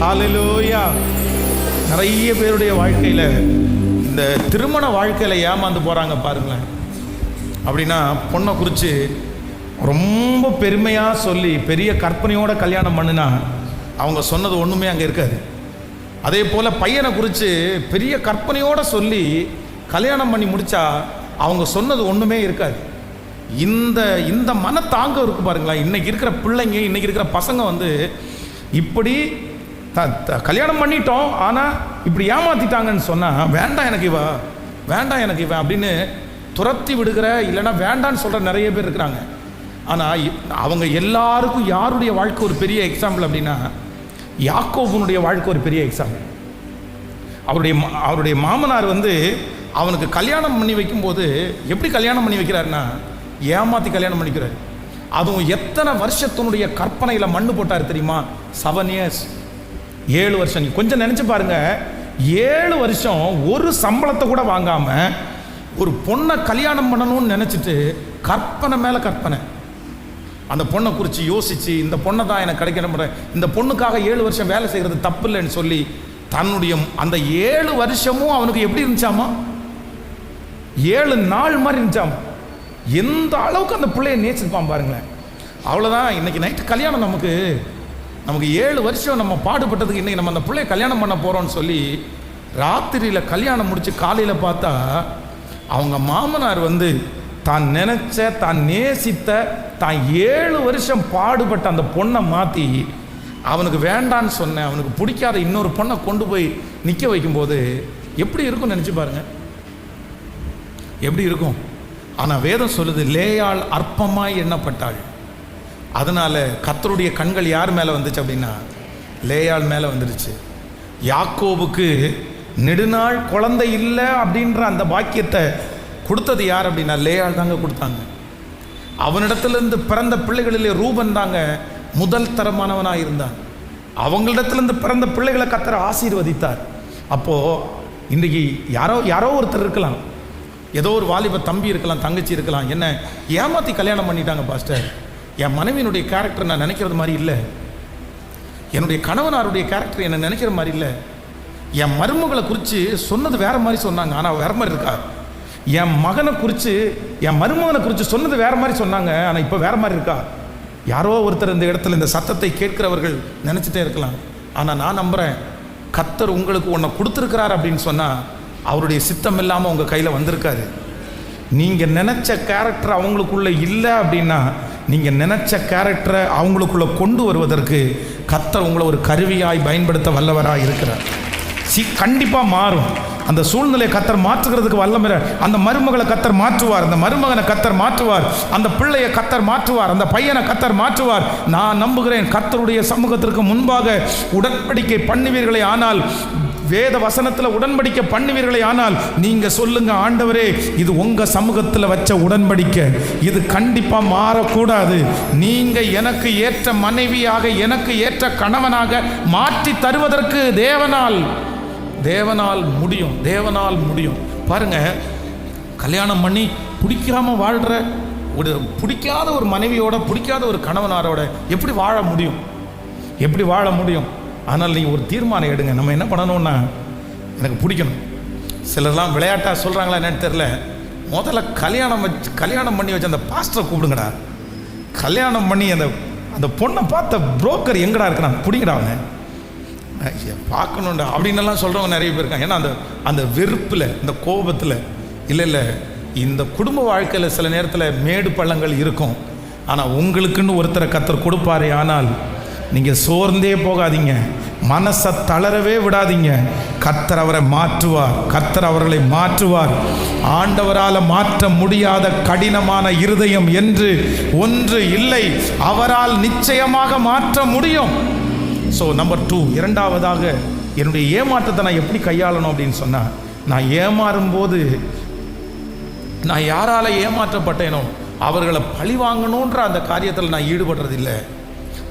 ஹல்லேலூயா. நிறைய பேருடைய வாழ்க்கையில் இந்த திருமண வாழ்க்கையில் ஏமாந்து போகிறாங்க பாருங்களேன். அப்படின்னா பொண்ணை குறித்து ரொம்ப பெருமையாக சொல்லி பெரிய கற்பனையோட கல்யாணம் பண்ணுனா அவங்க சொன்னது ஒன்றுமே அங்கே இருக்காது. அதே போல் பையனை குறித்து பெரிய கற்பனையோடு சொல்லி கல்யாணம் பண்ணி முடித்தா அவங்க சொன்னது ஒன்றுமே இருக்காது. இந்த மனத்தாங்கம் இருக்குது பாருங்களேன். இன்றைக்கி இருக்கிற பிள்ளைங்க, இன்றைக்கி இருக்கிற பசங்க வந்து இப்படி கல்யாணம் பண்ணிட்டோம், ஆனால் இப்படி ஏமாற்றிட்டாங்கன்னு சொன்னால் வேண்டாம் எனக்கு இவ, வேண்டாம் எனக்கு இவன் அப்படின்னு துரத்தி விடுகிற, இல்லைன்னா வேண்டான்னு சொல்கிற நிறைய பேர் இருக்கிறாங்க. ஆனால் அவங்க எல்லாருக்கும் யாருடைய வாழ்க்கை ஒரு பெரிய எக்ஸாம்பிள் அப்படின்னா யாக்கோபுனுடைய வாழ்க்கை ஒரு பெரிய எக்ஸாம்பிள். அவருடைய மாமனார் வந்து அவனுக்கு கல்யாணம் பண்ணி வைக்கும்போது எப்படி கல்யாணம் பண்ணி வைக்கிறாருன்னா ஏமாற்றி கல்யாணம் பண்ணிக்கிறார். அதுவும் எத்தனை வருஷத்தினுடைய கற்பனையில் மண்ணு போட்டார் தெரியுமா? 7 years, 7 வருஷம். கொஞ்சம் நினச்சி பாருங்க, 7 வருஷம் ஒரு சம்பளத்தை கூட வாங்காமல் ஒரு பொண்ணை கல்யாணம் பண்ணணும்னு நினச்சிட்டு கற்பனை மேலே கற்பனை. அந்த பொண்ணை குறித்து யோசித்து இந்த பொண்ணை தான் எனக்கு கிடைக்கணும், இந்த பொண்ணுக்காக 7 வருஷம் வேலை செய்கிறது தப்பு இல்லைன்னு சொல்லி தன்னுடைய அந்த 7 வருஷமும் அவனுக்கு எப்படி இருந்துச்சாமா? 7 நாள் மாதிரி இருந்துச்சாமா. எந்த அளவுக்கு அந்த பிள்ளையை நேசிப்பான் பாருங்களேன். அவ்வளோதான். இன்றைக்கி நைட்டு கல்யாணம், நமக்கு 7 வருஷம் நம்ம பாடுபட்டதுக்கு இன்றைக்கி நம்ம அந்த பிள்ளையை கல்யாணம் பண்ண போகிறோன்னு சொல்லி ராத்திரியில் கல்யாணம் முடித்து காலையில் பார்த்தா அவங்க மாமனார் வந்து தான் நினச்ச, தான் நேசித்த, தான் 7 வருஷம் பாடுபட்ட அந்த பொண்ணை மாற்றி அவனுக்கு வேண்டான்னு சொன்னேன், அவனுக்கு பிடிக்காத இன்னொரு பொண்ணை கொண்டு போய் நிற்க வைக்கும்போது எப்படி இருக்கும்னு நினச்சி பாருங்கள், எப்படி இருக்கும். ஆனால் வேதம் சொல்லுது, லேயாள் அற்பமாய் எண்ணப்பட்டாள். அதனால் கர்த்தருடைய கண்கள் யார் மேலே வந்துச்சு அப்படின்னா லேயாள் மேலே வந்துடுச்சு. யாக்கோபுக்கு நெடுநாள் குழந்தை இல்லை அப்படின்ற அந்த பாக்கியத்தை கொடுத்தது யார் அப்படின்னா லேயாள் தாங்க கொடுத்தாங்க. அவனிடத்துலேருந்து பிறந்த பிள்ளைகளிலே ரூபன் தாங்க முதல் தரமானவனாக இருந்தான். அவங்களிடத்துலேருந்து பிறந்த பிள்ளைகளை கர்த்தர் ஆசீர்வதித்தார். அப்போது இன்றைக்கி யாரோ ஒருத்தர் இருக்கலாம், ஏதோ ஒரு வாலிப தம்பி இருக்கலாம், தங்கச்சி இருக்கலாம், என்ன ஏமாற்றி கல்யாணம் பண்ணிட்டாங்க பாஸ்டர், என் மனைவியினுடைய கேரக்டர் நான் நினைக்கிறது மாதிரி இல்லை, என்னுடைய கணவனாருடைய கேரக்டர் என்ன நினைக்கிற மாதிரி இல்லை, என் மருமகளை குறித்து சொன்னது வேறு மாதிரி சொன்னாங்க ஆனால் வேறு மாதிரி இருக்கா, என் மகனை குறித்து என் மருமகனை குறித்து சொன்னது வேறு மாதிரி சொன்னாங்க ஆனால் இப்போ வேறு மாதிரி இருக்கா. யாரோ ஒருத்தர் இந்த இடத்துல இந்த சத்தத்தை கேட்கிறவர்கள் நினச்சிட்டே இருக்கலாம். ஆனால் நான் நம்புகிறேன், கர்த்தர் உங்களுக்கு ஒன்றை கொடுத்துருக்கிறார் அப்படின்னு சொன்னால் அவருடைய சித்தம் இல்லாமல் உங்கள் கையில் வந்திருக்காரு. நீங்கள் நினச்ச கேரக்டர் அவங்களுக்குள்ளே இல்லை அப்படின்னா நீங்கள் நினச்ச கேரக்டரை அவங்களுக்குள்ளே கொண்டு வருவதற்கு கர்த்தர் உங்களை ஒரு கருவியாய் பயன்படுத்த வல்லவராக இருக்கிறார். கண்டிப்பாக மாறும். அந்த சூழ்நிலையை கர்த்தர் மாற்றுகிறதுக்கு வல்லமை. அந்த மருமகளை கர்த்தர் மாற்றுவார், அந்த மருமகனை கர்த்தர் மாற்றுவார், அந்த பிள்ளையை கர்த்தர் மாற்றுவார், அந்த பையனை கர்த்தர் மாற்றுவார். நான் நம்புகிறேன், கர்த்தருடைய சமூகத்திற்கு முன்பாக உடன்படிக்கை பண்ணுவீர்களே ஆனால், வேத வசனத்தில் உடன்படிக்கை பண்ணுவீர்களே ஆனால் நீங்கள் சொல்லுங்க, ஆண்டவரே இது உங்கள் சமூகத்தில் வச்ச உடன்படிக்கை, இது கண்டிப்பாக மாறக்கூடாது. நீங்கள் எனக்கு ஏற்ற மனைவியாக, எனக்கு ஏற்ற கணவனாக மாற்றி தருவதற்கு தேவனால் முடியும், தேவனால் முடியும். பாருங்க, கல்யாணம் பண்ணி பிடிக்காம வாழ்கிற பிடிக்காத ஒரு மனைவியோட, பிடிக்காத ஒரு கணவனாரோட எப்படி வாழ முடியும்? எப்படி வாழ முடியும்? ஆனால் நீங்கள் ஒரு தீர்மானம் எடுங்க. நம்ம என்ன பண்ணணும்னா, எனக்கு பிடிக்கணும். சிலர்லாம் விளையாட்டாக சொல்கிறாங்களா என்னன்னு தெரில, முதல்ல கல்யாணம் பண்ணி வச்சு அந்த பாஸ்டரை கூப்பிடுங்கடா, கல்யாணம் பண்ணி அந்த பொண்ணை பார்த்த புரோக்கர் எங்கடா இருக்கிறான், பிடிங்கடா அவனை பார்க்கணுண்டா அப்படின்னெல்லாம் சொல்கிறவங்க நிறைய பேர் இருக்காங்க. ஏன்னா அந்த வெறுப்பில், இந்த கோபத்தில். இல்லை, இந்த குடும்ப வாழ்க்கையில் சில நேரத்தில் மேடு பள்ளங்கள் இருக்கும். ஆனால் உங்களுக்குன்னு ஒருத்தரை கர்த்தர் கொடுப்பாரே, ஆனால் நீங்கள் சோர்ந்தே போகாதீங்க, மனசை தளரவே விடாதீங்க. கர்த்தர் அவரை மாற்றுவார், கர்த்தர் அவர்களை மாற்றுவார். ஆண்டவரால் மாற்ற முடியாத கடினமான இருதயம் என்று ஒன்று இல்லை, அவரால் நிச்சயமாக மாற்ற முடியும். ஸோ நம்பர் 2, இரண்டாவதாக என்னுடைய ஏமாற்றத்தை நான் எப்படி கையாளணும் அப்படின்னு சொன்னால், நான் ஏமாறும்போது நான் யாரால் ஏமாற்றப்பட்டேனோ அவர்களை பழி வாங்கணுன்ற அந்த காரியத்தில் நான்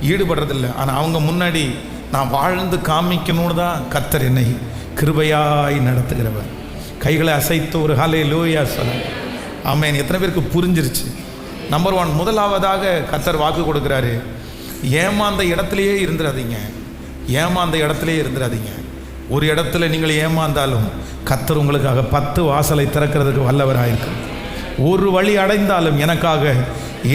ஈடுபடுறதில்லை. ஆனால் அவங்க முன்னாடி நான் வாழ்ந்து காமிக்கணும்னு தான் கர்த்தர் என்னை கிருபையாய் நடத்துகிறவர். கைகளை அசைத்து ஒரு ஹல்லேலூயா சொல்ல. ஆமென். எத்தனை பேருக்கு புரிஞ்சிருச்சு? நம்பர் 1, முதலாவதாக கர்த்தர் வாக்கு கொடுக்குறாரு, ஏமாந்த இடத்துலையே இருந்துடாதீங்க. ஏமாந்த இடத்துல இருந்துடாதீங்க. ஒரு இடத்துல நீங்கள் ஏமாந்தாலும் கர்த்தர் உங்களுக்காக 10 வாசலை திறக்கிறதுக்கு வல்லவராயிருக்கும். ஒரு வழி அடைந்தாலும் எனக்காக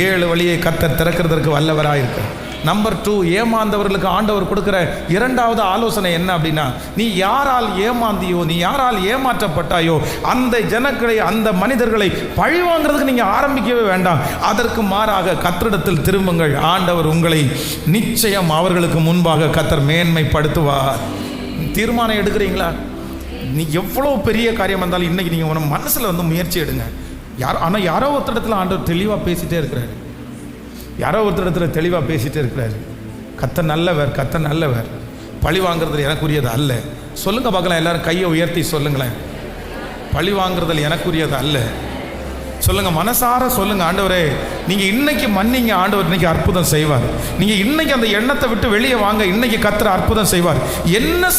7 வழியை கர்த்தர் திறக்கிறதற்கு வல்லவராயிருக்கும். நம்பர் 2, ஏமாந்தவர்களுக்கு ஆண்டவர் கொடுக்கிற 2வது ஆலோசனை என்ன அப்படின்னா, நீ யாரால் ஏமாந்தியோ, நீ யாரால் ஏமாற்றப்பட்டாயோ அந்த ஜனங்களை, அந்த மனிதர்களை பழி வாங்குறதுக்கு நீங்கள் ஆரம்பிக்கவே வேண்டாம். அதற்கு மாறாக கர்த்தரிடத்தில் திரும்புங்கள். ஆண்டவர் உங்களை நிச்சயம் அவர்களுக்கு முன்பாக கர்த்தர் மேன்மைப்படுத்துவார். தீர்மானம் எடுக்கிறீங்களா? நீ எவ்வளோ பெரிய காரியம் வந்தாலும் இன்றைக்கி நீங்கள் உன மனசில் வந்து முயற்சி எடுங்க. ஆனால் யாரோ ஒருத்தரிடத்தில் ஆண்டவர் தெளிவாக பேசிகிட்டே இருக்கிறாரு. யாரோ ஒருத்தரிடத்தில் தெளிவாக பேசிகிட்டே இருக்கிறாரு. கர்த்தர் நல்லவர், கர்த்தர் நல்லவர். பழி வாங்குறதுல எனக்குரியது அல்ல. சொல்லுங்கள் பார்க்கலாம், எல்லாரும் கையை உயர்த்தி சொல்லுங்களேன். பழி வாங்குறதுல எனக்குரியது அல்ல. சொல்லுங்கள், மனசார சொல்லுங்கள். ஆண்டவரே நீங்கள் இன்னைக்கு மன்னிங்க, ஆண்டவர் இன்னைக்கு அற்புதம் செய்வார். நீங்கள் இன்னைக்கு அந்த எண்ணத்தை விட்டு வெளியே வாங்க, இன்னைக்கு கர்த்தர் அற்புதம் செய்வார். என்ன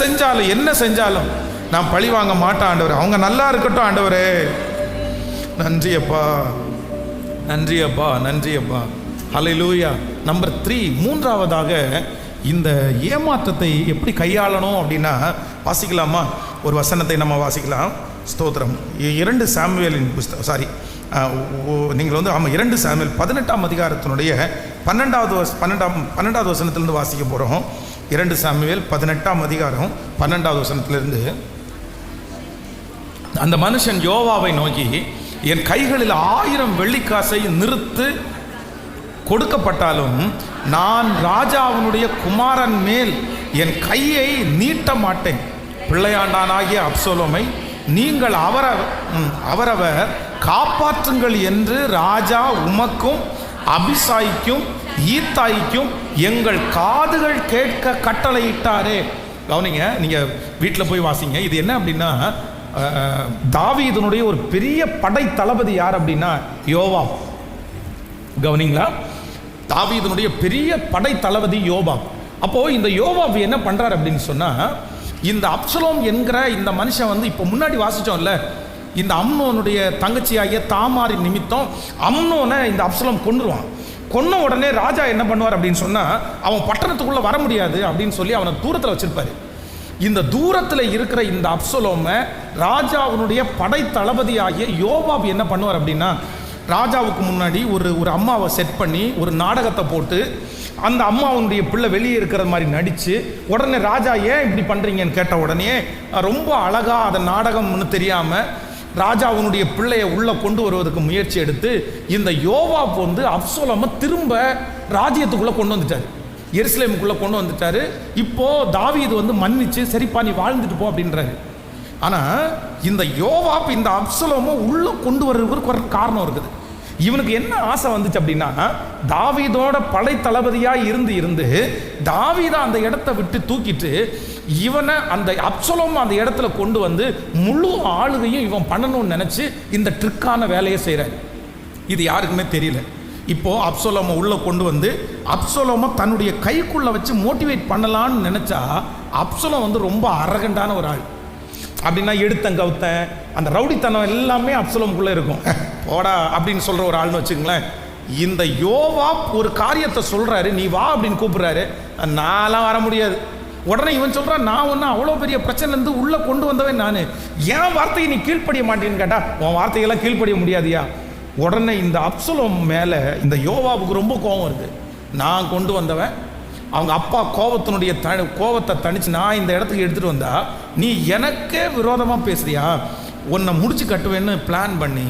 செஞ்சாலும் நான் பழி வாங்க மாட்டேன் ஆண்டவரே. அவங்க நல்லா இருக்கட்டும் ஆண்டவரே. நன்றி அப்பா, நன்றி அப்பா, நன்றி அப்பா. ஹல்லேலூயா. நம்பர் 3, 3வதாக இந்த ஏமாற்றத்தை எப்படி கையாளணும் அப்படின்னா, வாசிக்கலாமா? ஒரு வசனத்தை நம்ம வாசிக்கலாம். ஸ்தோத்திரம். 2 சாமுவேலின் புஸ்தகம், சாரி நீங்கள் வந்து 2 சாமுவேல் 18ஆம் அதிகாரத்தினுடைய 12வது வசனத்திலிருந்து வாசிக்க போகிறோம். 2 சாமுவேல் 18ஆம் அதிகாரம் 12வது வசனத்திலிருந்து. அந்த மனுஷன் யோவாவை நோக்கி, என் கைகளில் 1000 வெள்ளிக்காசை நிறுத்து கொடுக்கப்பட்டாலும் நான் ராஜாவினுடைய குமாரன் மேல் என் கையை நீட்ட மாட்டேன். பிள்ளையாண்டானாகிய அப்சலோமை நீங்கள் அவரவர் காப்பாற்றுங்கள் என்று ராஜா உமக்கும் அபிசாய்க்கும் ஈத்தாய்க்கும் எங்கள் காதுகள் கேட்க கட்டளையிட்டாரே. கவனிங்க, நீங்கள் வீட்டில் போய் வாசிங்க. இது என்ன அப்படின்னா, தாவீதுனுடைய ஒரு பெரிய படை தளபதி யார் அப்படின்னா யோவாப். கவனிங்களா, தாவீதுனுடைய பெரிய படை தளபதி யோவாப். அப்போது இந்த யோவாப் என்ன பண்ணுறார் அப்படின்னு சொன்னால், இந்த அப்சலோம் என்கிற இந்த மனுஷன் வந்து இப்போ முன்னாடி வாசித்தோம்ல, இந்த அம்னோனுடைய தங்கச்சியாகிய தாமாரின் நிமித்தம் அம்னோனை இந்த அப்சலோம் கொன்றுவான். கொன்ன உடனே ராஜா என்ன பண்ணுவார் அப்படின்னு சொன்னால், அவன் பட்டணத்துக்குள்ளே வர முடியாது அப்படின்னு சொல்லி அவனை தூரத்தில் வச்சிருப்பாரு. இந்த தூரத்தில் இருக்கிற இந்த அப்சலோமை ராஜாவுடைய படை தளபதியாகிய யோவாப் என்ன பண்ணுவார் அப்படின்னா, ராஜாவுக்கு முன்னாடி ஒரு அம்மாவை செட் பண்ணி ஒரு நாடகத்தை போட்டு அந்த அம்மாவுடைய பிள்ளை வெளியே இருக்கிற மாதிரி நடித்து, உடனே ராஜா ஏன் இப்படி பண்ணுறீங்கன்னு கேட்ட உடனே ரொம்ப அழகாக அதை நாடகம்னு தெரியாமல் ராஜாவுடைய பிள்ளையை உள்ளே கொண்டு வருவதற்கு முயற்சி எடுத்து இந்த யோவாப் வந்து அப்சலோமை திரும்ப ராஜ்யத்துக்குள்ளே கொண்டு வந்துட்டார், எருசலேமுக்குள்ளே கொண்டு வந்துட்டார். இப்போது தாவீது வந்து மன்னிச்சு, சரிப்பா நீ வாழ்ந்துட்டு போ அப்படின்றாரு. ஆனால் இந்த யோவாப் இந்த அப்சலோமை உள்ளே கொண்டு வர்றதுக்கு ஒரு காரணம் இருக்குது. இவனுக்கு என்ன ஆசை வந்துச்சு அப்படின்னா, தாவீதோட படை தளபதியாக இருந்து தாவீதை அந்த இடத்த விட்டு தூக்கிட்டு இவனை அந்த அப்சலோம் அந்த இடத்துல கொண்டு வந்து முழு ஆளுகையும் இவன் பண்ணணும்னு நினச்சி இந்த ட்ரிக்கான வேலையை செய்கிறார். இது யாருக்குமே தெரியல. இப்போது அப்சலோமை உள்ளே கொண்டு வந்து அப்சலோமை தன்னுடைய கைக்குள்ளே வச்சு மோட்டிவேட் பண்ணலான்னு நினச்சா, அப்சலோம் வந்து ரொம்ப அரகண்டான ஒரு ஆள். அப்படின்னா எடுத்தன் கவுத்தன் அந்த ரவுடித்தனம் எல்லாமே அப்சலோமுக்குள்ளே இருக்கும். போடா அப்படின்னு சொல்கிற ஒரு ஆள்னு வச்சுங்களேன். இந்த யோவாப் ஒரு காரியத்தை சொல்கிறாரு, நீ வா அப்படின்னு கூப்பிட்றாரு. நான்லாம் வர முடியாது. உடனே இவன் சொல்கிறான், நான் ஒன்றும் அவ்வளோ பெரிய பிரச்சனைலேருந்து உள்ளே கொண்டு வந்தவன் நான், என் வார்த்தையை நீ கீழ்ப்படிய மாட்டேன்னு கேட்டா, உன் வார்த்தையெல்லாம் கீழ்ப்படிய முடியாதியா? உடனே இந்த அப்சலோம் மேலே இந்த யோவாவுக்கு ரொம்ப கோபம் வருது. நான் கொண்டு வந்தவன், அவங்க அப்பா கோபத்தை தணிச்சு நான் இந்த இடத்துக்கு எடுத்துகிட்டு வந்தா நீ எனக்கே விரோதமாக பேசுறியா, உன்னை முடிச்சு கட்டுவேன்னு பிளான் பண்ணி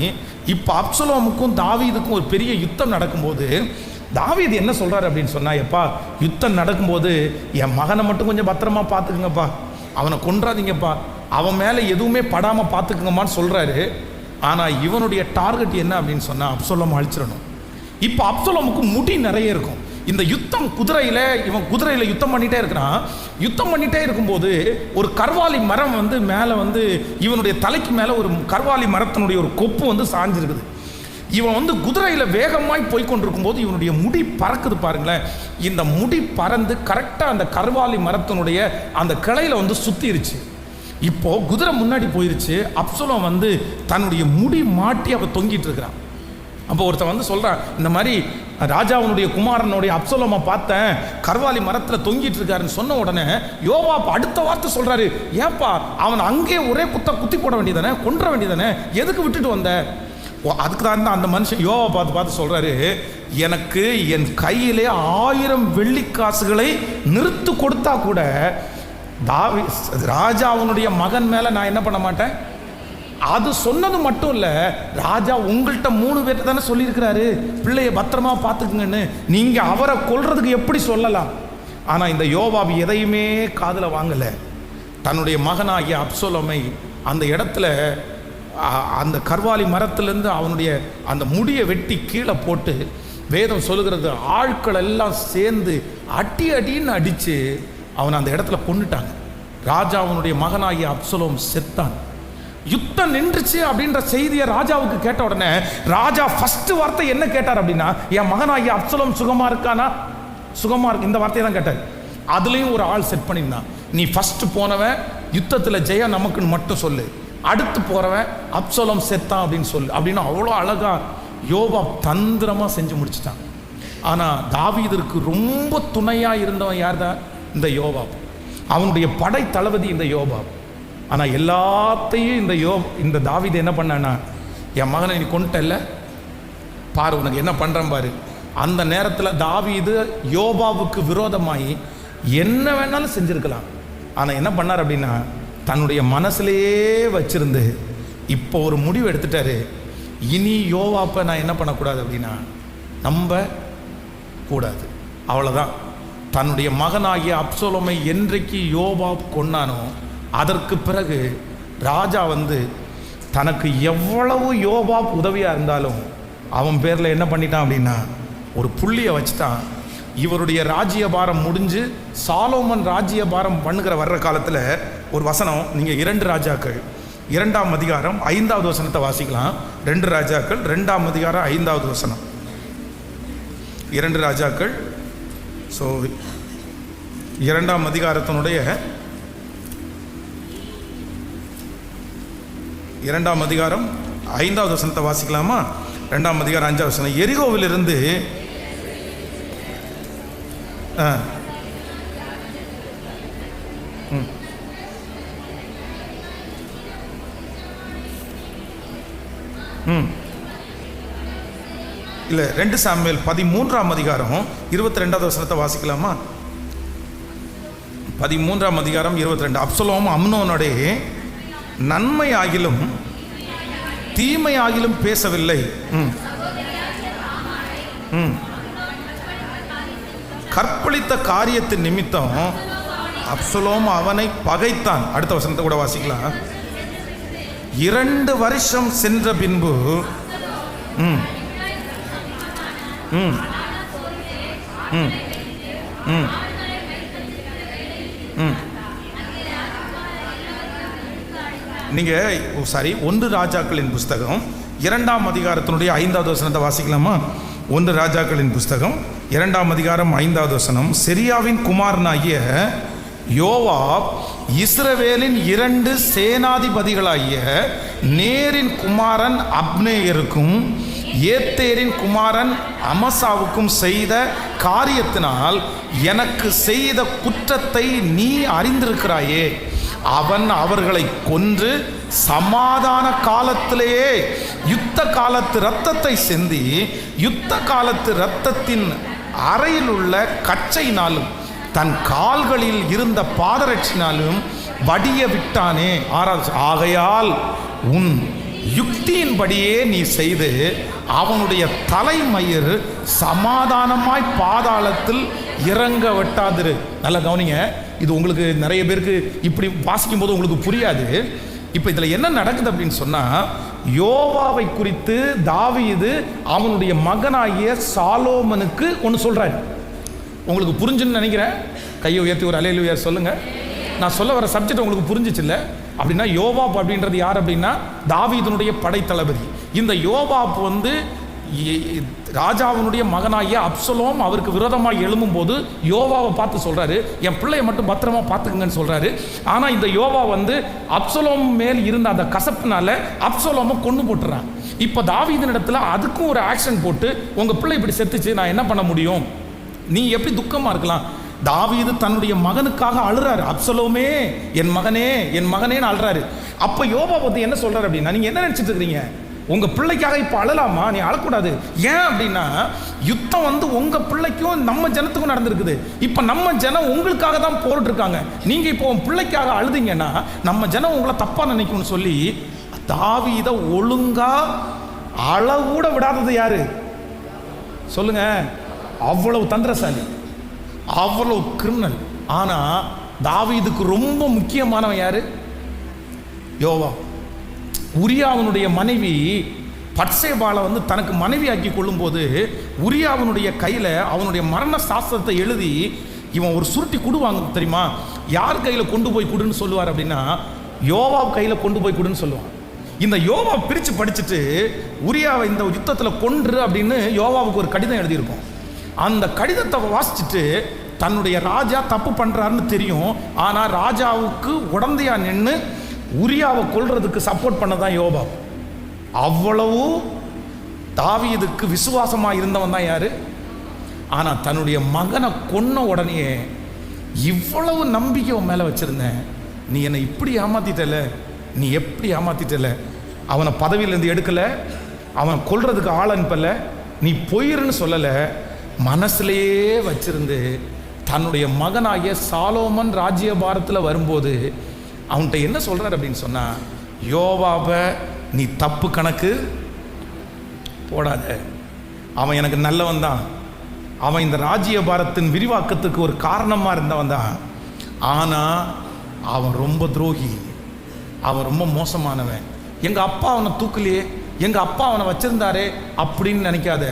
இப்போ அப்சலோமுக்கும் தாவீதுக்கும் ஒரு பெரிய யுத்தம் நடக்கும்போது தாவீது என்ன சொல்கிறாரு அப்படின்னு சொன்னால், எப்பா யுத்தம் நடக்கும்போது என் மகனை மட்டும் கொஞ்சம் பத்திரமா பார்த்துக்குங்கப்பா, அவனை கொன்றாதீங்கப்பா, அவன் மேலே எதுவுமே படாமல் பார்த்துக்குங்கம்மான்னு சொல்கிறாரு. ஆனால் இவனுடைய டார்கெட் என்ன அப்படின்னு சொன்னால், அப்சலோம் அழிச்சிடணும். இப்போ அப்சலோமுக்கு முடி நிறைய இருக்கும். இந்த யுத்தம் இவன் குதிரையில் யுத்தம் பண்ணிகிட்டே இருக்கிறான். யுத்தம் பண்ணிகிட்டே இருக்கும்போது ஒரு கர்வாலி மரம் வந்து மேலே வந்து இவனுடைய தலைக்கு மேலே ஒரு கர்வாலி மரத்தினுடைய ஒரு கொப்பு வந்து சாஞ்சிருக்குது. இவன் வந்து குதிரையில் வேகமாய் போய்கொண்டிருக்கும் போது இவனுடைய முடி பறக்குது பாருங்களேன். இந்த முடி பறந்து கரெக்டாக அந்த கர்வாலி மரத்தினுடைய அந்த கிளையில் வந்து சுற்றிருச்சு. இப்போது குதிரை முன்னாடி போயிருச்சு. அப்சலோம் வந்து தன்னுடைய முடி மாட்டி அவன் தொங்கிட்டு இருக்கிறான். அப்போ ஒருத்தன் வந்து சொல்கிறான், இந்த மாதிரி ராஜாவுனுடைய குமாரனுடைய அப்சலோமை பார்த்தேன், கர்வாலி மரத்தில் தொங்கிட்டு இருக்காருன்னு சொன்ன உடனே யோவாப் அடுத்த வார்த்தை சொல்கிறாரு, ஏப்பா அவன் அங்கே ஒரே குத்தி போட வேண்டியதானே, கொன்ற வேண்டியதானே, எதுக்கு விட்டுட்டு வந்த? அதுக்கு தான் அந்த மனுஷன் யோவாப் பார்த்து சொல்கிறாரு, எனக்கு என் கையிலே 1000 வெள்ளிக்காசுகளை நிறுத்து கொடுத்தா கூட ராஜா அவனுடைய மகன் மேலே நான் என்ன பண்ண மாட்டேன். அது சொன்னது மட்டும் இல்லை, ராஜா உங்கள்கிட்ட 3 பேர்ட்ட தானே சொல்லியிருக்கிறாரு பிள்ளைய பத்திரமா பார்த்துக்குங்கன்னு, நீங்கள் அவரை கொல்றதுக்கு எப்படி சொல்லலாம்? ஆனால் இந்த யோவாப் எதையுமே காதில் வாங்கலை. தன்னுடைய மகனாகிய அப்சலோமை அந்த இடத்துல அந்த கர்வாலி மரத்திலேருந்து அவனுடைய அந்த முடியை வெட்டி கீழே போட்டு, வேதம் சொல்லுகிறது ஆட்கள் எல்லாம் சேர்ந்து அடின்னு அடித்து அவனை அந்த இடத்துல கொண்டுட்டாங்க. ராஜா அவனுடைய மகனாகிய அப்சலோம் செத்தான். யுத்தம் நின்றுச்சு அப்படின்ற செய்தியை ராஜாவுக்கு கேட்ட உடனே ராஜா ஃபர்ஸ்ட் வார்த்தை என்ன கேட்டார் அப்படின்னா, என் மகனாகிய அப்சலோம் சுகமா இருக்கானா, சுகமா இருக்கு, இந்த வார்த்தையை தான் கேட்டார். அதுலேயும் ஒரு ஆள் செட் பண்ணியிருந்தான், நீ ஃபர்ஸ்ட் போனவன் யுத்தத்தில் ஜெயம் நமக்குன்னு மட்டும் சொல்லு, அடுத்து போறவன் அப்சலோம் செத்தான் அப்படின்னு சொல்லு அப்படின்னு அவ்வளோ அழகா யோவாப் தந்திரமாக செஞ்சு முடிச்சிட்டான். ஆனால் தாவீதிற்கு ரொம்ப துணையாக இருந்தவன் யார் தான்? இந்த யோவாப். அவனுடைய படை தளபதி இந்த யோவாப். ஆனால் எல்லாத்தையும் இந்த தாவீது என்ன பண்ணான்னா, என் மகனை நீ கொண்டுட்டல்ல, பாரு உனக்கு என்ன பண்ணுறேன் பாரு. அந்த நேரத்தில் தாவீது யோவாவுக்கு விரோதமாகி என்ன வேணாலும் செஞ்சுருக்கலாம். ஆனால் என்ன பண்ணார் அப்படின்னா, தன்னுடைய மனசுலேயே வச்சிருந்து இப்போ ஒரு முடிவு எடுத்துட்டாரு, இனி யோவாப்பை நான் என்ன பண்ணக்கூடாது அப்படின்னா நம்ப கூடாது. அவ்வளோதான். தன்னுடைய மகனாகிய அப்சலோமை என்றைக்கு யோவாப் கொன்னானோ அதற்கு பிறகு ராஜா வந்து தனக்கு எவ்வளவு யோவாப் உதவியாக இருந்தாலும் அவன் பேரில் என்ன பண்ணிட்டான் அப்படின்னா ஒரு புள்ளியை வச்சுட்டான். இவருடைய ராஜ்யபாரம் முடிஞ்சு சாலோமன் ராஜ்யபாரம் பண்ணுகிற வர்ற காலத்தில் ஒரு வசனம், நீங்கள் 2 ராஜாக்கள் 2ஆம் அதிகாரம் 5வது வசனத்தை வாசிக்கலாம். 2 ராஜாக்கள் 2ஆம் அதிகாரம் 5வது வசனம். 2 ராஜாக்கள், ஸோ 2ஆம் அதிகாரத்தினுடைய 2ஆம் அதிகாரம் 5வது வசனத்தை வாசிக்கலாமா? 2ஆம் அதிகாரம் 5வது வசனம். எரிகோவிலிருந்து இல்லை 2 சாமுவேல் 13ஆம் அதிகாரம் 22வது வசனத்தை வாசிக்கலாமா? 13ஆம் அதிகாரம் 22. அப்சலோம் அம்னோனுடைய நன்மை ஆகிலும் தீமை ஆகிலும் பேசவில்லை, கற்பழித்த காரியத்தின் நிமித்தம் அப்சலோம் அவனை பகைத்தான். அடுத்த வசனத்தை கூட வாசிக்கலாம். 2 வருஷம் சென்ற பின்பு நீங்க 1 ராஜாக்களின் புஸ்தகம் 2ஆம் அதிகாரத்தினுடைய 5வது வசனத்தை வாசிக்கலாமா? 1 ராஜாக்களின் புஸ்தகம் 2ஆம் அதிகாரம் 5வது வசனம். செரியாவின் குமாரனாகிய யோவாப் இஸ்ரவேலின் 2 சேனாதிபதிகளாகிய நேரின் குமாரன் அப்னேயருக்கும் ஏத்தேரின் குமாரன் அமசாவுக்கும் செய்த காரியத்தினால் எனக்கு செய்த குற்றத்தை நீ அறிந்திருக்கிறாயே. அவன் அவர்களை கொன்று சமாதான காலத்திலேயே யுத்த காலத்து இரத்தத்தை சிந்தி யுத்த காலத்து இரத்தத்தின் அறையில் உள்ள கச்சையினாலும் தன் கால்களில் இருந்த பாதரட்சினாலும் வடிய விட்டானே. ஆகையால் உன் யுக்தியின்படியே நீ செய்து அவனுடைய தலைமயிர் சமாதானமாய் பாதாளத்தில் இறங்க வெட்டாதிரு. நல்லா கவனிங்க, இது உங்களுக்கு நிறைய பேருக்கு இப்படி வாசிக்கும் போது உங்களுக்கு புரியாது. இப்போ இதில் என்ன நடக்குது அப்படின்னு சொன்னால், யோவாவை குறித்து தாவீது அவனுடைய மகனாகிய சாலோமனுக்கு ஒன்று சொல்கிறார். உங்களுக்கு புரிஞ்சுன்னு நினைக்கிறேன். கையை உயர்த்தி ஒரு அல்லேலூயா சொல்லுங்க. நான் சொல்ல வர சப்ஜெக்ட் உங்களுக்கு புரிஞ்சிச்சு இல்லை அப்படின்னா, யோவாப் அப்படின்றது யார் அப்படின்னா தாவீதினுடைய படைத்தளபதி. இந்த யோவாப் வந்து ராஜாவினுடைய மகனாகிய அப்சலோம் அவருக்கு விரோதமாக எழும்பும் போது யோவாவை பார்த்து சொல்றாரு, என் பிள்ளையை மட்டும் பத்திரமா பார்த்துக்குங்கன்னு சொல்றாரு. ஆனால் இந்த யோவா வந்து அப்சலோம் மேல் இருந்த அந்த கசப்புனால அப்சலோமை கொண்டு போட்டுறான். இப்போ தாவீதின் இடத்துல அதுக்கும் ஒரு ஆக்ஷன் போட்டு உங்கள் பிள்ளை இப்படி செத்துச்சு, நான் என்ன பண்ண முடியும், நீ எப்படி துக்கமாக இருக்கலாம்? தாவீது தன்னுடைய மகனுக்காக அழுறாரு. அப்சலோமே என் மகனே என் மகனேன்னு அழுறாரு. அப்போ யோபா பற்றி என்ன சொல்றாரு அப்படின்னா, நீங்கள் என்ன நினச்சிட்டு இருக்கிறீங்க, உங்கள் பிள்ளைக்காக இப்போ அழலாமா? நீ அழக்கூடாது. ஏன் அப்படின்னா யுத்தம் உங்கள் பிள்ளைக்கும் நம்ம ஜனத்துக்கும் நடந்திருக்குது. இப்போ நம்ம ஜனம் உங்களுக்காக தான் போரிட்டு இருக்காங்க. நீங்கள் இப்போ உன் பிள்ளைக்காக அழுதிங்கன்னா நம்ம ஜனம் உங்களை தப்பாக நினைக்கும்னு சொல்லி தாவீதை ஒழுங்கா அளவுட விடாதது யாரு சொல்லுங்க? அவ்வளவு தந்திரசாலி, அவ்வளவு கிரிமினல். ஆனா தாவீதுக்கு ரொம்ப முக்கியமானவன் யாரு? யோவா. உரியாவனுடைய மனைவி பட்சேபாலை தனக்கு மனைவி ஆக்கி கொள்ளும் போது உரியாவனுடைய கையில் அவனுடைய மரண சாஸ்திரத்தை எழுதி இவன் ஒரு சுருட்டி குடுவாங்க தெரியுமா? யார் கையில் கொண்டு போய் குடுன்னு சொல்லுவார் அப்படின்னா, யோவா கையில் கொண்டு போய் குடுன்னு சொல்லுவான். இந்த யோவா பிரித்து படிச்சுட்டு உரியாவை இந்த யுத்தத்தில் கொன்று அப்படின்னு யோவாவுக்கு ஒரு கடிதம் எழுதியிருக்கும். அந்த கடிதத்தை வாசிச்சுட்டு தன்னுடைய ராஜா தப்பு பண்ணுறாருன்னு தெரியும், ஆனால் ராஜாவுக்கு உடந்தையா நின்று உரியாவை கொல்றதுக்கு சப்போர்ட் பண்ணதான் யோபா. அவ்வளவு தாவீதுக்கு விசுவாசமா இருந்தவன் தான் யாரு? ஆனா தன்னுடைய மகனை கொன்ன உடனே இவ்வளவு நம்பிக்கை உன் மேல வச்சிருந்தேன், நீ என்னை இப்படி ஏமாத்திட்டல, நீ எப்படி ஏமாத்திட்டல, அவனை பதவியிலேருந்து எடுக்கல, அவன் கொல்றதுக்கு ஆள் அனுப்பல, நீ போயிருன்னு சொல்லல, மனசுலேயே வச்சிருந்து தன்னுடைய மகனாகிய சாலோமன் ராஜ்யபாரத்தில் வரும்போது அவன்கிட்ட என்ன சொல்றார் அப்படின்னு சொன்னா, யோவாவை நீ தப்பு கணக்கு போடாத, அவன் எனக்கு நல்லவன் தான், அவன் இந்த ராஜ்யபாரத்தின் விரிவாக்கத்துக்கு ஒரு காரணமாக இருந்தவன் தான், ஆனால் அவன் ரொம்ப துரோகி, அவன் ரொம்ப மோசமானவன், எங்கள் அப்பா அவனை தூக்கலையே, எங்கள் அப்பா அவனை வச்சிருந்தாரே அப்படின்னு நினைக்காத,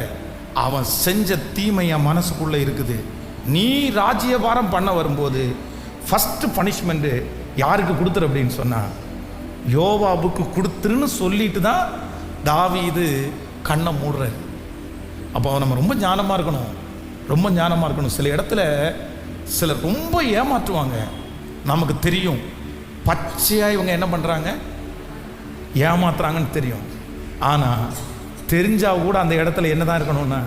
அவன் செஞ்ச தீமை என் மனசுக்குள்ளே இருக்குது. நீ ராஜ்யபாரம் பண்ண வரும்போது ஃபஸ்ட்டு பனிஷ்மெண்ட்டு யாருக்கு கொடுத்துரு அப்படின்னு சொன்னா யோவாவுக்கு கொடுத்துருன்னு சொல்லிட்டு தான் தாவீது கண்ணை மூடுறாரு. அப்போ நம்ம ரொம்ப ஞானமாக இருக்கணும், ரொம்ப ஞானமாக இருக்கணும். சில இடத்துல சிலர் ரொம்ப ஏமாற்றுவாங்க, நமக்கு தெரியும் பச்சையாக இவங்க என்ன பண்ணுறாங்க, ஏமாத்துறாங்கன்னு தெரியும். ஆனால் தெரிஞ்சால் கூட அந்த இடத்துல என்ன தான் இருக்கணும்னா,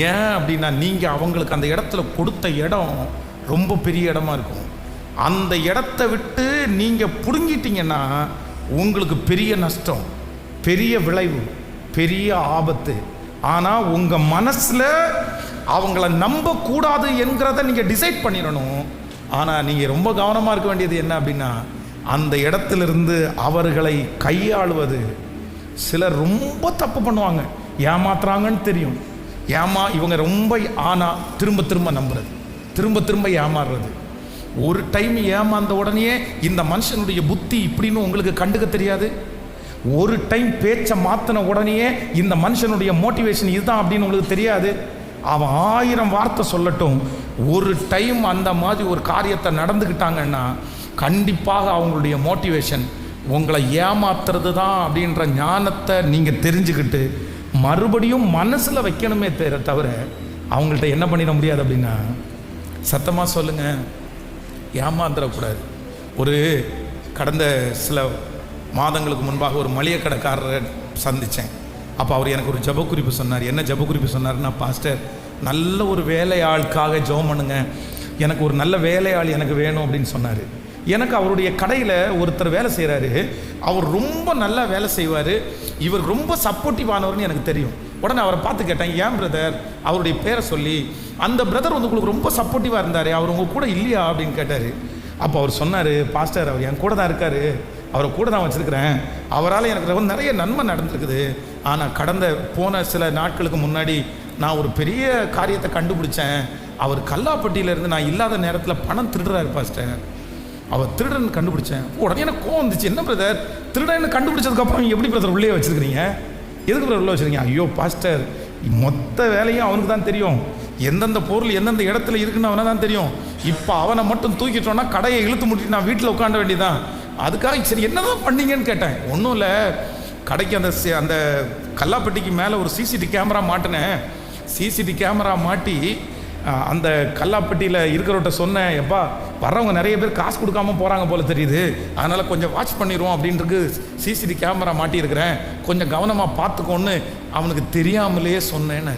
ஏன் அப்படின்னா நீங்கள் அவங்களுக்கு அந்த இடத்துல கொடுத்த இடம் ரொம்ப பெரிய இடமா இருக்கும். அந்த இடத்த விட்டு நீங்கள் பிடுங்கிட்டீங்கன்னா உங்களுக்கு பெரிய நஷ்டம், பெரிய விளைவு, பெரிய ஆபத்து. ஆனால் உங்கள் மனசில் அவங்கள நம்பக்கூடாது என்கிறத நீங்கள் டிசைட் பண்ணிடணும். ஆனால் நீங்கள் ரொம்ப கவனமாக இருக்க வேண்டியது என்ன அப்படின்னா, அந்த இடத்திலிருந்து அவர்களை கையாளுவது. சிலர் ரொம்ப தப்பு பண்ணுவாங்க, ஏமாத்துறாங்கன்னு தெரியும், இவங்க ரொம்ப, ஆனால் திரும்ப திரும்ப நம்புறது, திரும்ப திரும்ப ஏமாறுறது. ஒரு டைம் ஏமாந்த உடனே இந்த மனுஷனுடைய புத்தி இப்படின்னு உங்களுக்கு கண்டுக்க தெரியாது. ஒரு டைம் பேச்சை மாற்றின உடனே இந்த மனுஷனுடைய மோட்டிவேஷன் இதுதான் அப்படின்னு உங்களுக்கு தெரியாது. அவன் 1000 வார்த்தை சொல்லட்டும், ஒரு டைம் அந்த மாதிரி ஒரு காரியத்தை நடந்துக்கிட்டாங்கன்னா கண்டிப்பாக அவங்களுடைய மோட்டிவேஷன் உங்களை ஏமாத்துறது தான் அப்படின்ற ஞானத்தை நீங்கள் தெரிஞ்சுக்கிட்டு மறுபடியும் மனசில் வைக்கணுமே தவிர அவங்கள்ட்ட என்ன பண்ணிட முடியாது அப்படின்னா, சத்தமாக சொல்லுங்கள், ஏமாந்துடக்கூடாது. ஒரு கடந்த சில மாதங்களுக்கு முன்பாக ஒரு மளிகை கடைக்காரரை சந்தித்தேன். அப்போ அவர் எனக்கு ஒரு ஜப குறிப்பு சொன்னார். என்ன ஜப குறிப்பு சொன்னார்னா, பாஸ்டர் நல்ல ஒரு வேலையாளுக்காக ஜெபம் பண்ணுங்க, எனக்கு ஒரு நல்ல வேலையாள் எனக்கு வேணும் அப்படின்னு சொன்னார். எனக்கு அவருடைய கடையில் ஒருத்தர் வேலை செய்கிறாரு, அவர் ரொம்ப நல்லா வேலை செய்வார், இவர் ரொம்ப சப்போர்ட்டிவானவர்னு எனக்கு தெரியும். உடனே அவரை பார்த்து கேட்டேன், ஏன் பிரதர், அவருடைய பேரை சொல்லி, அந்த பிரதர் உங்களுக்கு ரொம்ப சப்போர்ட்டிவாக இருந்தார், அவர் உங்கள் கூட இல்லையா அப்படின்னு கேட்டார். அப்போ அவர் சொன்னார், பாஸ்டர் அவர் என் கூட தான் இருக்கார், அவரை கூட தான் வச்சுருக்கிறேன், அவரால் எனக்கு ரொம்ப நிறைய நன்மை நடந்திருக்குது. ஆனால் போன சில நாட்களுக்கு முன்னாடி நான் ஒரு பெரிய காரியத்தை கண்டுபிடிச்சேன், அவர் கல்லாப்பட்டியிலேருந்து நான் இல்லாத நேரத்தில் பணம் திருடுறாரு பாஸ்டர், அவர் திருடன் கண்டுபிடிச்சேன். உடனே எனக்கு கோவம் வந்துச்சு, என்ன பிரதர் திருடன் கண்டுபிடிச்சதுக்கப்புறம் எப்படி பிரதர் உள்ளே வச்சுருக்கிறீங்க, எதுக்கு பிரதர் உள்ளே வச்சுருக்கீங்க? ஐயோ பாஸ்டர், மொத்த வேலையும் அவனுக்கு தான் தெரியும், எந்தெந்த பொருள் எந்தெந்த இடத்துல இருக்குன்னு அவனை தான் தெரியும். இப்போ அவனை மட்டும் தூக்கிட்டோன்னா கடையை இழுத்து முடிட்டு நான் வீட்டில் உட்காண்ட வேண்டியதான். அதுக்காக சரி என்னதான் பண்ணீங்கன்னு கேட்டேன். ஒன்றும் இல்லை, கடைக்கு அந்த கல்லாப்பட்டிக்கு மேலே ஒரு சிசிடிவி கேமரா மாட்டினேன், சிசிடிவி கேமரா மாட்டி அந்த கல்லாப்பட்டியில் இருக்கிறவட்ட சொன்னேன், எப்பா வர்றவங்க நிறைய பேர் காசு கொடுக்காம போகிறாங்க போல தெரியுது, அதனால் கொஞ்சம் வாட்ச் பண்ணிடுவோம் அப்படின்ட்டு சிசிடிவி கேமரா மாட்டியிருக்கிறேன், கொஞ்சம் கவனமாக பார்த்துக்கோன்னு அவனுக்கு தெரியாமலே சொன்னேன்னு.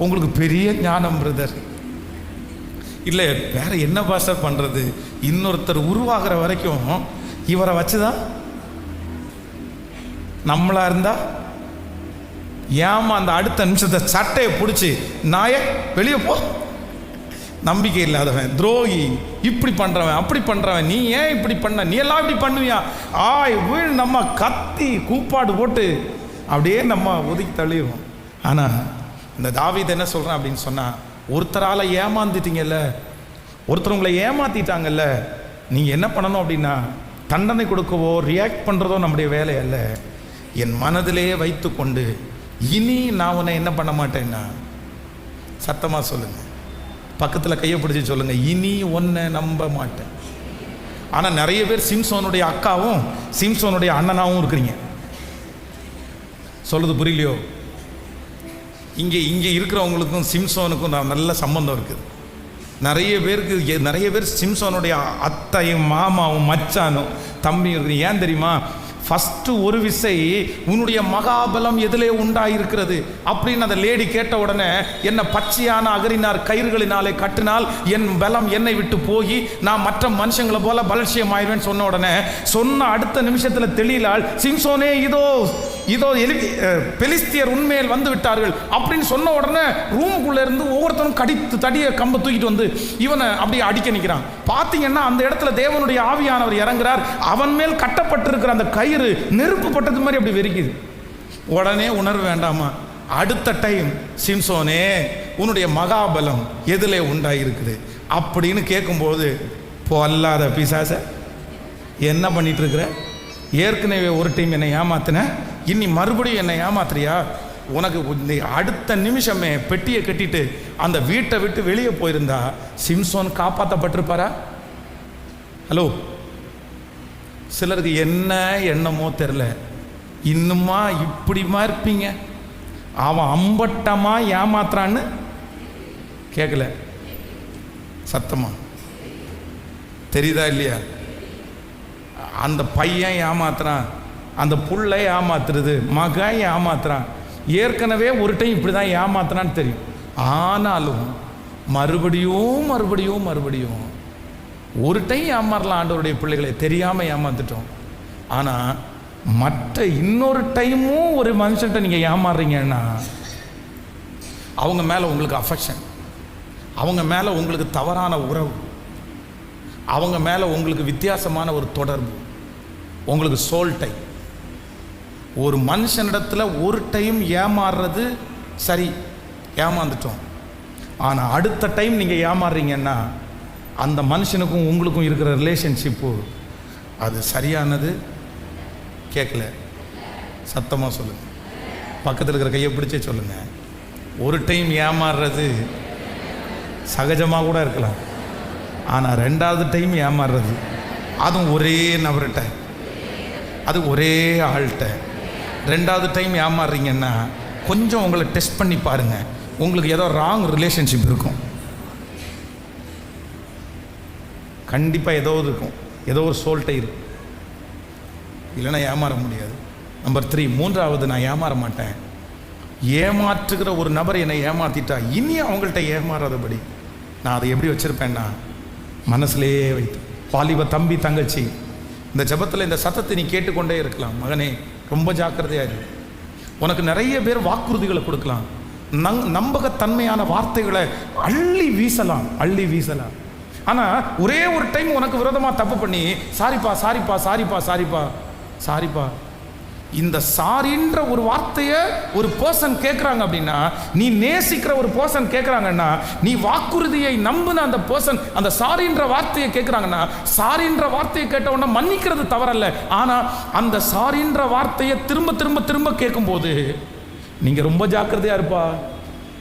உங்களுக்கு பெரிய ஞானம் பிரதர். இல்லை வேற என்ன பாஸ்டர் பண்ணுறது, இன்னொருத்தர் உருவாகிற வரைக்கும் இவரை வச்சுதான் நம்மளா இருந்தா ஏமா அந்த அடுத்த நிமிஷத்தை சட்டையை பிடிச்சி நாய வெளியே போ, நம்பிக்கை இல்லாதவன், துரோகி, இப்படி பண்றவன் அப்படி பண்றவன், நீ ஏன் இப்படி பண்ண, நீ எல்லாம் இப்படி பண்ணுவியா, வீழ் நம்ம கத்தி கூப்பாடு போட்டு அப்படியே நம்ம ஒதுக்கி தள்ளிடுவோம். ஆனா இந்த தாவீது என்ன சொல்றான் அப்படின்னு சொன்னா, ஒருத்தரால ஏமாந்துட்டீங்கல்ல, ஒருத்தர் உங்களை ஏமாத்திட்டாங்கல்ல, நீங்க என்ன பண்ணணும் அப்படின்னா தண்டனை கொடுக்கவோ ரியாக்ட் பண்றதோ நம்முடைய வேலை அல்ல. என் மனதிலே வைத்து கொண்டு இனி நான் உன்னை என்ன பண்ண மாட்டேன்னா, சத்தமா சொல்லுங்க, பக்கத்தில் கையை பிடிச்சி சொல்லுங்க, இனி உன்னை நம்ப மாட்டேன். ஆனால் நிறைய பேர் சிம்சோனுடைய அக்காவும் சிம்சோனுடைய அண்ணனாவும் இருக்கிறீங்க. சொல்லுது புரியலையோ? இங்கே இருக்கிறவங்களுக்கும் சிம்சோனுக்கும் நல்ல சம்பந்தம் இருக்குது. நிறைய பேர் சிம்சோனுடைய அத்தையும் மாமாவும் மச்சானும் தம்பியும் இருக்குது. ஏன் தெரியுமா? ஃபஸ்ட்டு ஒரு விசை உன்னுடைய மகாபலம் எதிலே உண்டாயிருக்கிறது அப்படின்னு அந்த லேடி கேட்ட உடனே, என்ன பச்சையான அகரினார் கயிறுகளினாலே கட்டினால் என் பலம் என்னை விட்டு போய் நான் மற்ற மனுஷங்களை போல பலட்சியமாயிருவேன்னு சொன்ன உடனே, சொன்ன அடுத்த நிமிஷத்தில் தெளியலால், சிம்சோனே இதோ இதோ பெலிஸ்தியர் உண்மையில் வந்து விட்டார்கள் அப்படின்னு சொன்ன உடனே ரூமுக்குள்ளே இருந்து ஒவ்வொருத்தரும் கடித்து தடியை கம்பை தூக்கிட்டு வந்து இவனை அப்படியே அடிக்க நிற்கிறான். பார்த்தீங்கன்னா அந்த இடத்துல தேவனுடைய ஆவியானவர் இறங்குறார். அவன் மேல் கட்டப்பட்டிருக்கிற அந்த கயிறு நெருப்பு பட்டது மாதிரி அப்படி வெறிக்குது. உடனே உணர்வு வேண்டாமா? அடுத்த டைம், சிம்சோனே உன்னுடைய மகாபலம் எதிலே உண்டாயிருக்குது அப்படின்னு கேட்கும்போது, பொல்லாத பிசாச என்ன பண்ணிட்டு இருக்கிற, ஏற்கனவே ஒரு டைம் என்னை ஏமாத்தின, இனி மறுபடியும் என்னை ஏமாத்துறியா, உனக்கு அடுத்த நிமிஷமே பெட்டியை கட்டிட்டு அந்த வீட்டை விட்டு வெளியே போயிருந்தா சிம்சோன் காப்பாற்றப்பட்டிருப்பாரா? ஹலோ, சிலருக்கு என்ன எண்ணமோ தெரில, இன்னுமா இப்படிமா இருப்பீங்க, அவன் அம்பட்டமா ஏமாத்துறான்னு கேட்கல, சத்தமா தெரியுதா இல்லையா? அந்த பையன் ஏமாத்துறான், அந்த புள்ளை ஏமாத்துறது, மகன் ஏமாத்துறான், ஏற்கனவே ஒரு டைம் இப்படி தான் ஏமாத்துறான்னு தெரியும். ஆனாலும் மறுபடியும் மறுபடியும் மறுபடியும் ஒரு டைம் ஏமாறலாம் ஆண்டவருடைய பிள்ளைகளை, தெரியாமல் ஏமாத்துட்டோம். ஆனால் மற்ற இன்னொரு டைமும் ஒரு மனுஷன்ட்ட நீங்கள் ஏமாறுறீங்கன்னா அவங்க மேலே உங்களுக்கு அஃபெக்ஷன், அவங்க மேலே உங்களுக்கு தவறான உறவு, அவங்க மேலே உங்களுக்கு வித்தியாசமான ஒரு தொடர்பு, உங்களுக்கு சோல் டைம். ஒரு மனுஷனிடத்தில் ஒரு டைம் ஏமாறுறது சரி, ஏமாந்துட்டோம். ஆனால் அடுத்த டைம் நீங்கள் ஏமாறுறீங்கன்னா அந்த மனுஷனுக்கும் உங்களுக்கும் இருக்கிற ரிலேஷன்ஷிப்பு அது சரியானது. கேட்கல, சத்தமாக சொல்லுங்கள், பக்கத்தில் இருக்கிற கையை பிடிச்சே சொல்லுங்கள். ஒரு டைம் ஏமாறுறது சகஜமாக கூட இருக்கலாம், ஆனால் ரெண்டாவது டைம் ஏமாறுறது, அதுவும் ஒரே நபர்கிட்ட, அது ஒரே ஆள்கிட்ட ரெண்டாவது டைம் ஏமாறுறீங்கன்னா கொஞ்சம் உங்களை டெஸ்ட் பண்ணி பாருங்கள், உங்களுக்கு ஏதோ ராங் ரிலேஷன்ஷிப் இருக்கும். கண்டிப்பாக ஏதோ இருக்கும், ஏதோ ஒரு சோல்ட்டை இருக்கும், இல்லைன்னா ஏமாற முடியாது. நம்பர் 3, மூன்றாவது, நான் ஏமாற மாட்டேன். ஏமாற்றுகிற ஒரு நபர் என்னை ஏமாற்றிட்டா இனி அவங்கள்ட்ட ஏமாறாதபடி நான் அதை எப்படி வச்சுருப்பேன்னா மனசுலேயே வைத்து. வாலிப தம்பி தங்கச்சி, இந்த ஜபத்தில் இந்த சத்தத்தை நீ கேட்டுக்கொண்டே இருக்கலாம். மகனே, ரொம்ப ஜாக்கிரதையாக இரு. உனக்கு நிறைய பேர் வாக்குறுதிகளை கொடுக்கலாம், நம்பகத்தன்மையான வார்த்தைகளை அள்ளி வீசலாம். ஆனால் ஒரே ஒரு டைம் உனக்கு விரோதமாக தப்பு பண்ணி சாரிப்பா சாரிப்பா சாரிப்பா சாரிப்பா சாரிப்பா, இந்த சாரின்ற ஒரு வார்த்தையை ஒரு பர்சன் கேட்குறாங்க அப்படின்னா, நீ நேசிக்கிற ஒரு பர்சன் கேட்குறாங்கன்னா, நீ வாக்குறுதியை நம்புன அந்த பர்சன் அந்த சாரின்ற வார்த்தையை கேட்குறாங்கன்னா, சாரின்ற வார்த்தையை கேட்ட உடனே மன்னிக்கிறது தவறல்ல. ஆனால் அந்த சாரின்ற வார்த்தையை திரும்ப திரும்ப திரும்ப கேட்கும்போது நீங்கள் ரொம்ப ஜாக்கிரதையாக இருப்பா.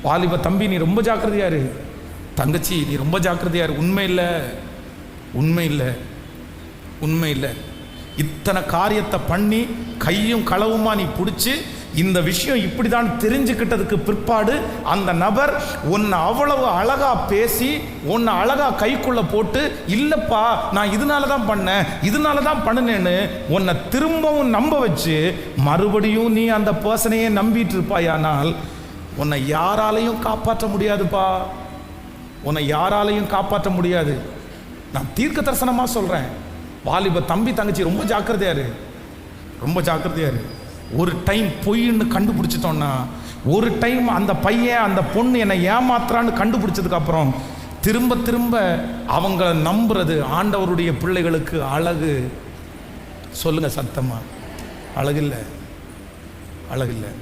வாலிப தம்பி, நீ ரொம்ப ஜாக்கிரதையா இரு. தங்கச்சி, நீ ரொம்ப ஜாக்கிரதையா இரு. உண்மை இல்லை. இத்தனை காரியத்தை பண்ணி கையும் களவுமா நீ பிடிச்சி இந்த விஷயம் இப்படிதான் தெரிஞ்சுக்கிட்டதுக்கு பிற்பாடு அந்த நபர் உன்னை அவ்வளவு அழகா பேசி உன்னை அழகா கைக்குள்ள போட்டு, இல்லப்பா நான் இதனால தான் பண்ணேன், இதனால தான் பண்ணினேன்னு உன்னை திரும்பவும் நம்ப வச்சு மறுபடியும் நீ அந்த பர்சனையே நம்பிட்டு இருப்பாயானால் உன்னை யாராலையும் காப்பாற்ற முடியாதுப்பா. உன்னை யாராலையும் காப்பாற்ற முடியாது. நான் தீர்க்க தரிசனமா சொல்றேன். வாலிப தம்பி தங்கச்சி ரொம்ப ஜாக்கிரதையா இரு, ரொம்ப ஜாக்கிரதையா இரு. ஒரு டைம் பொய்ன்னு கண்டுபிடிச்சிட்டோம்னா, ஒரு டைம் அந்த பையன் அந்த பொண்ணு என்னை ஏமாத்துறான்னு கண்டுபிடிச்சதுக்கு அப்புறம் திரும்ப திரும்ப அவங்கள நம்புறது ஆண்டவருடைய பிள்ளைகளுக்கு அழகு. சொல்லுங்க சத்தமா, அழகில்லை, அழகில்லை.